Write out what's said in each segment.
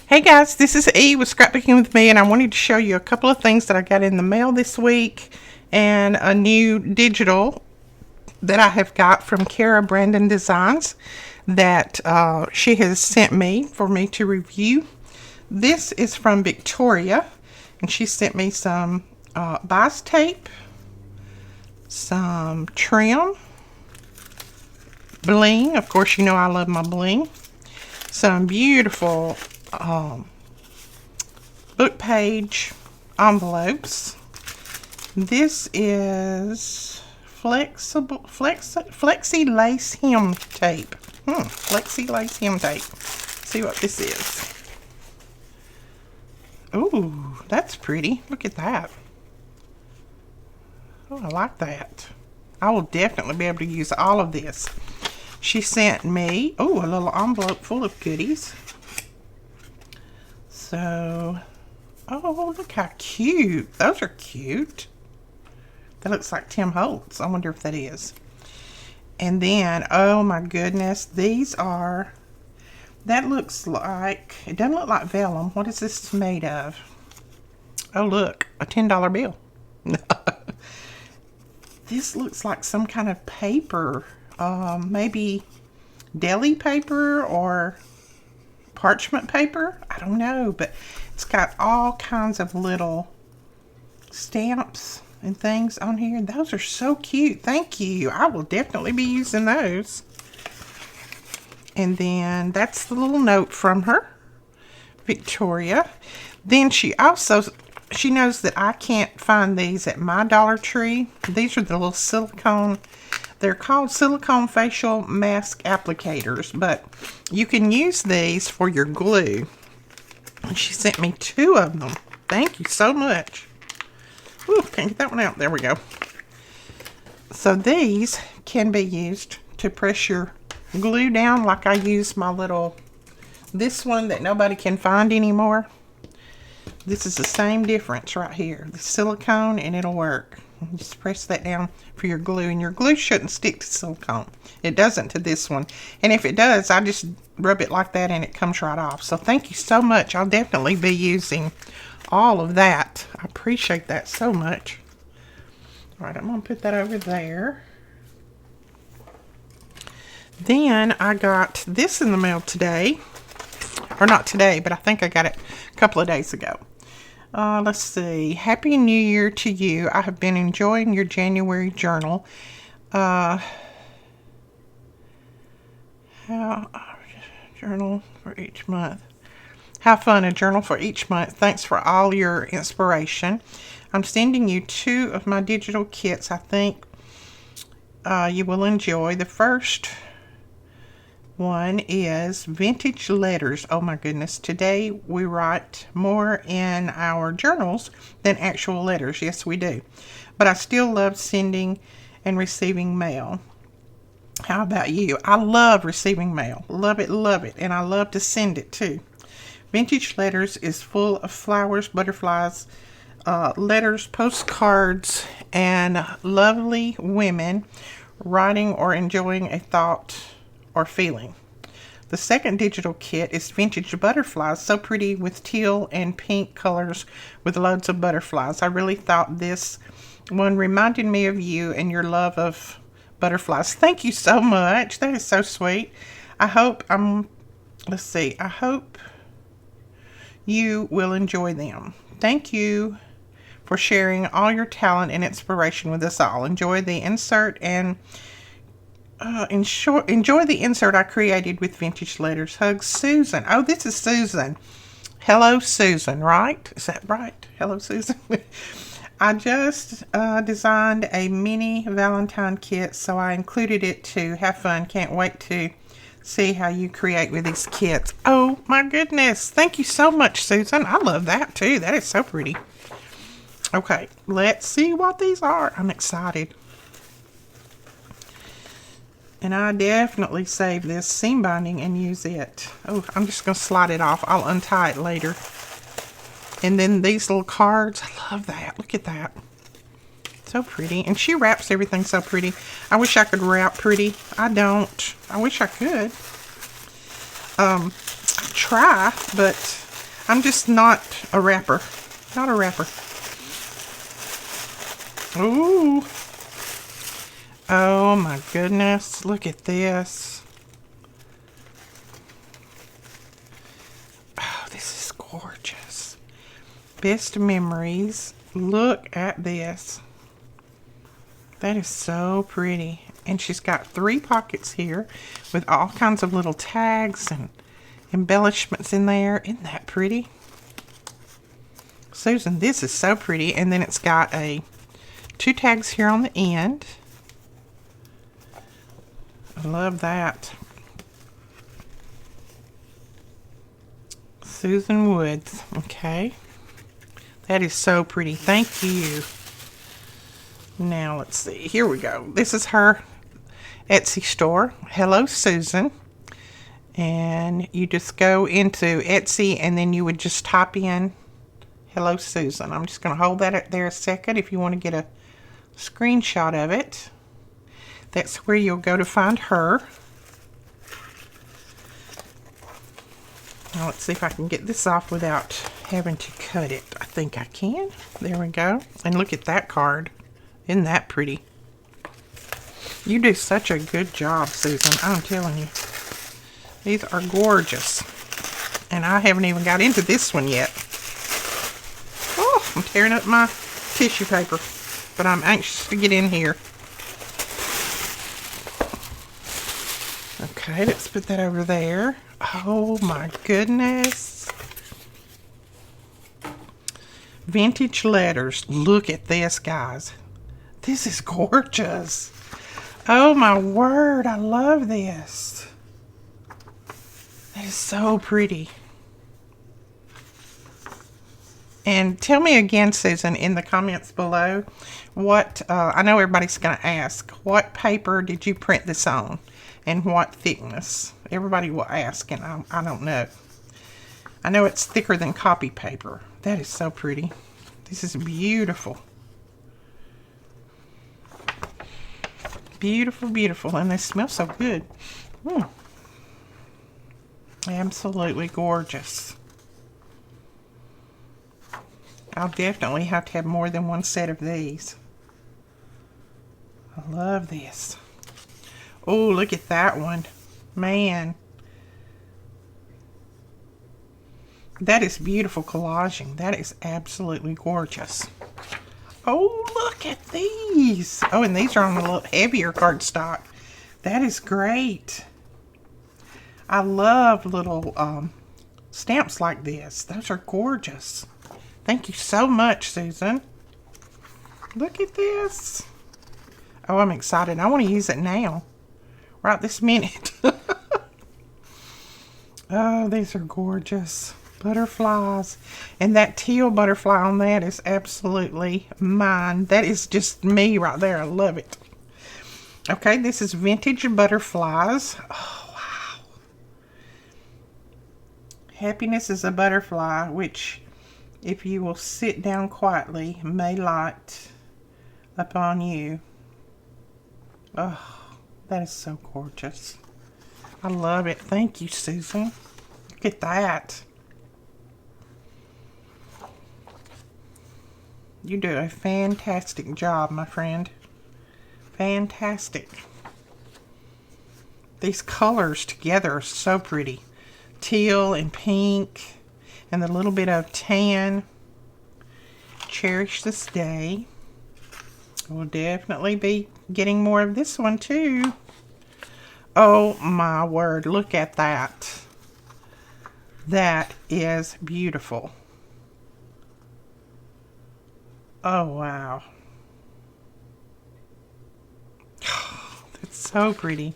Hey guys, this is E with Scrapbooking with Me, and I wanted to show you a couple of things that I got in the mail this week and a new digital that I have got from CARA Brandon Designs that she has sent me for me to review. This is from Victoria, and she sent me some bias tape, some trim, bling. Of course, you know I love my bling. Some beautiful book page envelopes. This is flexi lace hem tape. Flexi lace hem tape. See what this is. Ooh, that's pretty. Look at that. Oh, I like that. I will definitely be able to use all of this. She sent me, a little envelope full of goodies. So, look how cute. Those are cute. That looks like Tim Holtz. I wonder if that is. And then, oh my goodness, these are, that looks like, it doesn't look like vellum. What is this made of? Oh, look, a $10 bill. This looks like some kind of paper. Maybe deli paper or parchment paper. I don't know, but it's got all kinds of little stamps and things on here. Those are so cute. Thank you. I will definitely be using those. And then that's the little note from her, Victoria. Then she knows that I can't find these at my Dollar Tree. These are the little silicone. They're called silicone facial mask applicators, but you can use these for your glue. And she sent me 2 of them. Thank you so much. Ooh, can't get that one out. There we go. So these can be used to press your glue down like I use my little, this one that nobody can find anymore. This is the same difference right here. The silicone, and it'll work. Just press that down for your glue, and your glue shouldn't stick to silicone. It doesn't to this one. And if it does, I just rub it like that and it comes right off. So thank you so much. I'll definitely be using all of that. I appreciate that so much. All right, I'm going to put that over there. Then I got this in the mail today. Or not today, but I think I got it a couple of days ago. Let's see. Happy New Year to you. I have been enjoying your January journal. Journal for each month. Have fun, a journal for each month. Thanks for all your inspiration. I'm sending you 2 of my digital kits I think you will enjoy. The first one is vintage letters. Oh my goodness. Today we write more in our journals than actual letters. Yes, we do. But I still love sending and receiving mail. How about you? I love receiving mail. Love it, love it. And I love to send it too. Vintage letters is full of flowers, butterflies, letters, postcards, and lovely women writing or enjoying a thought or feeling. The second digital kit is vintage butterflies, so pretty with teal and pink colors with loads of butterflies. I really thought this one reminded me of you and your love of butterflies. Thank you so much. That is so sweet. I hope you will enjoy them. Thank you for sharing all your talent and inspiration with us all. Enjoy the insert and enjoy the insert I created with vintage letters. Hugs, Susan. Oh, this is Susan. Hello, Susan, right? Is that right? Hello, Susan. I just designed a mini Valentine kit, so I included it too. Have fun. Can't wait to see how you create with these kits. Oh, my goodness. Thank you so much, Susan. I love that too. That is so pretty. Okay, let's see what these are. I'm excited. And I definitely save this seam binding and use it. Oh, I'm just going to slide it off. I'll untie it later. And then these little cards. I love that. Look at that. So pretty. And she wraps everything so pretty. I wish I could wrap pretty. I don't. I wish I could. I try, but I'm just not a rapper. Not a rapper. Ooh. Oh my goodness. Look at this. Oh, this is gorgeous. Best memories. Look at this. That is so pretty. And she's got 3 pockets here with all kinds of little tags and embellishments in there. Isn't that pretty? Susan, this is so pretty. And then it's got 2 tags here on the end. I love that. Susan Woods. Okay. That is so pretty. Thank you. Now, let's see. Here we go. This is her Etsy store. Hello, Susan. And you just go into Etsy and then you would just type in Hello, Susan. I'm just going to hold that up there a second if you want to get a screenshot of it. That's where you'll go to find her. Now, let's see if I can get this off without having to cut it. I think I can. There we go. And look at that card. Isn't that pretty? You do such a good job, Susan. I'm telling you. These are gorgeous. And I haven't even got into this one yet. Oh, I'm tearing up my tissue paper. But I'm anxious to get in here. Okay, let's put that over there. Oh my goodness. Vintage letters. Look at this, guys. This is gorgeous. Oh my word, I love this. That is so pretty. And tell me again, Susan, in the comments below, what, I know everybody's going to ask, what paper did you print this on? And what thickness? Everybody will ask, and I don't know. I know it's thicker than copy paper. That is so pretty. This is beautiful. Beautiful, beautiful. And they smell so good. Absolutely gorgeous. I'll definitely have to have more than one set of these. I love this. Oh, look at that one. Man. That is beautiful collaging. That is absolutely gorgeous. Oh, look at these. Oh, and these are on a little heavier cardstock. That is great. I love little stamps like this. Those are gorgeous. Thank you so much, Susan. Look at this. Oh, I'm excited. I want to use it now. Right this minute. Oh, these are gorgeous. Butterflies. And that teal butterfly on that is absolutely mine. That is just me right there. I love it. Okay, this is Vintage Butterflies. Oh, wow. Happiness is a butterfly, which, if you will sit down quietly, may light upon you. Oh. That is so gorgeous. I love it. Thank you, Susan. Look at that. You do a fantastic job, my friend. Fantastic. These colors together are so pretty. Teal and pink and the little bit of tan. Cherish this day. We'll definitely be getting more of this one too. Oh my word, look at that. That is beautiful. Oh wow. That's so pretty.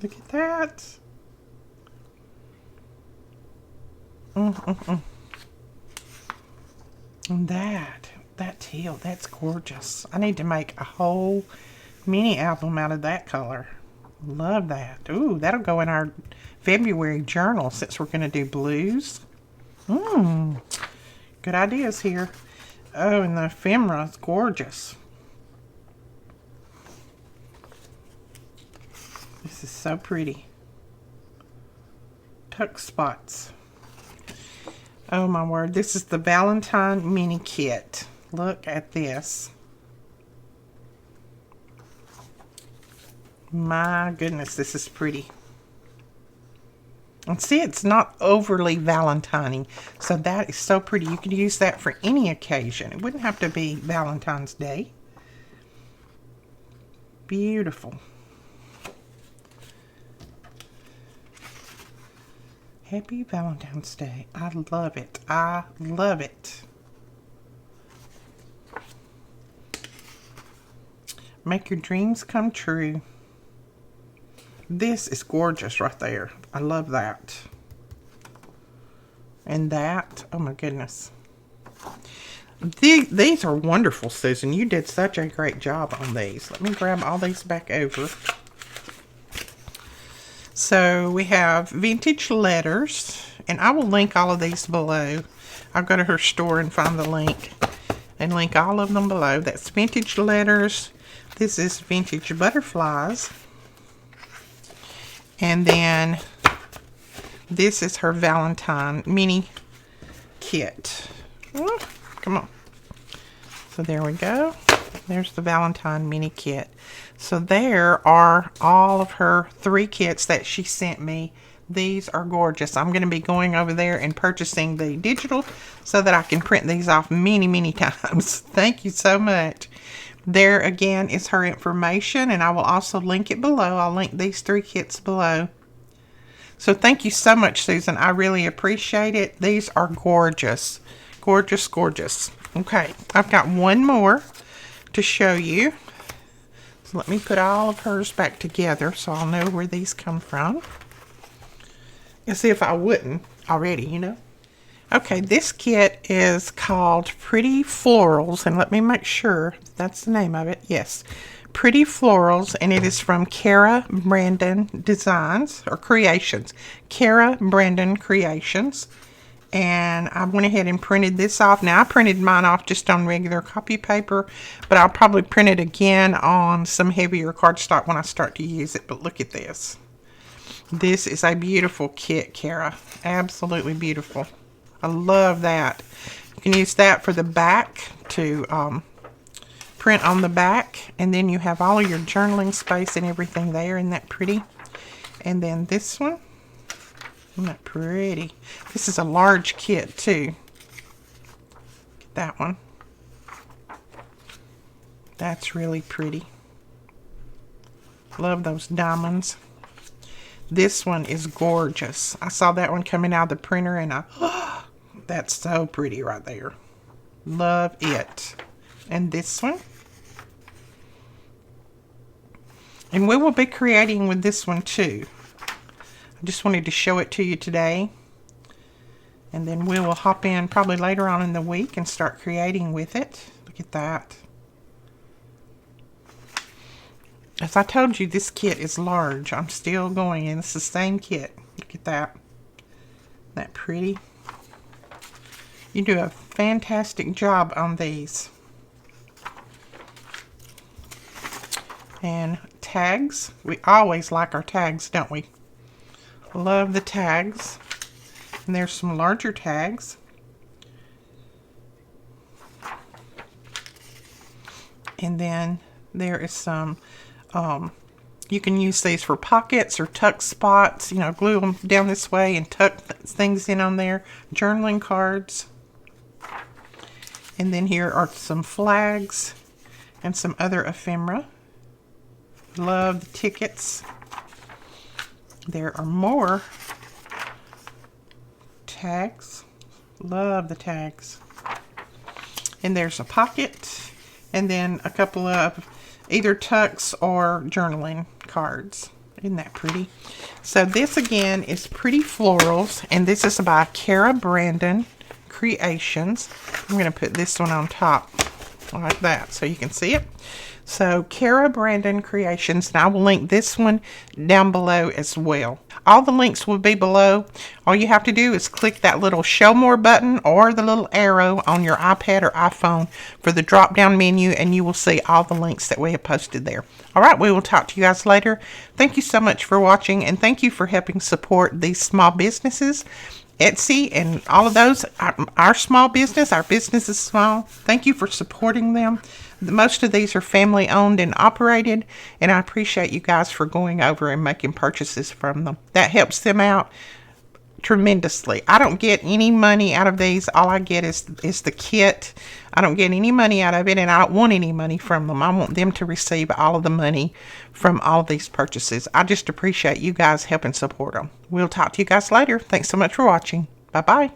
Look at that. And that teal, that's gorgeous. I need to make a whole mini album out of that color. Love that. Ooh, that'll go in our February journal since we're going to do blues. Good ideas here. Oh, and the ephemera is gorgeous. This is so pretty. Tuck spots. Oh my word, this is the Valentine mini kit. Look at this. My goodness, this is pretty. And see, it's not overly Valentine-y, so that is so pretty. You could use that for any occasion. It wouldn't have to be Valentine's Day. Beautiful. Happy Valentine's Day. I love it. I love it. Make your dreams come true. This is gorgeous right there. I love that. And that, oh my goodness. These are wonderful, Susan. You did such a great job on these. Let me grab all these back over. So we have vintage letters, and I will link all of these below. I'll go to her store and find the link and link all of them below. That's vintage letters. This is vintage butterflies. And then this is her Valentine mini kit. Oh, come on. So there we go. There's the Valentine mini kit. So there are all of her 3 kits that she sent me. These are gorgeous. I'm going to be going over there and purchasing the digital so that I can print these off many, many times. Thank you so much. There again is her information, and I will also link it below. I'll link these 3 kits below. So thank you so much, Susan. I really appreciate it. These are gorgeous. Gorgeous, gorgeous. Okay, I've got one more to show you. So let me put all of hers back together so I'll know where these come from. As if I wouldn't already, you know. Okay, this kit is called Pretty Florals, and let me make sure that's the name of it. Yes, Pretty Florals, and it is from CARA Brandon Designs, or Creations. CARA Brandon Creations. And I went ahead and printed this off. Now, I printed mine off just on regular copy paper, but I'll probably print it again on some heavier cardstock when I start to use it. But look at this. This is a beautiful kit, Cara. Absolutely beautiful. I love that. You can use that for the back to print on the back. And then you have all of your journaling space and everything there. Isn't that pretty? And then this one. Isn't that pretty? This is a large kit too. Get that one. That's really pretty. Love those diamonds. This one is gorgeous. I saw that one coming out of the printer and that's so pretty right there. Love it. And this one. And we will be creating with this one too. I just wanted to show it to you today. And then we will hop in probably later on in the week and start creating with it. Look at that. As I told you, this kit is large. I'm still going, and it's the same kit. Look at that. Isn't that pretty? You do a fantastic job on these. And tags. We always like our tags, don't we? Love the tags. And there's some larger tags. And then there is some, you can use these for pockets or tuck spots. You know, glue them down this way and tuck things in on there. Journaling cards. And then here are some flags and some other ephemera. Love the tickets. There are more tags. Love the tags. And there's a pocket. And then a couple of either tucks or journaling cards. Isn't that pretty? So this again is Pretty Florals. And this is by Cara Brandon Creations. I'm going to put this one on top like that so you can see it. So Cara Brandon Creations, and I will link this one down below as well. All the links will be below. All you have to do is click that little show more button or the little arrow on your iPad or iPhone for the drop down menu, and you will see all the links that we have posted there. All right, we will talk to you guys later. Thank you so much for watching, and thank you for helping support these small businesses. Etsy and all of those. Our small business, our business is small. Thank you for supporting them. Most of these are family owned and operated, and I appreciate you guys for going over and making purchases from them. That helps them out tremendously. I don't get any money out of these. All I get is the kit. I don't get any money out of it, and I don't want any money from them. I want them to receive all of the money from all of these purchases. I just appreciate you guys helping support them. We'll talk to you guys later. Thanks so much for watching. Bye-bye.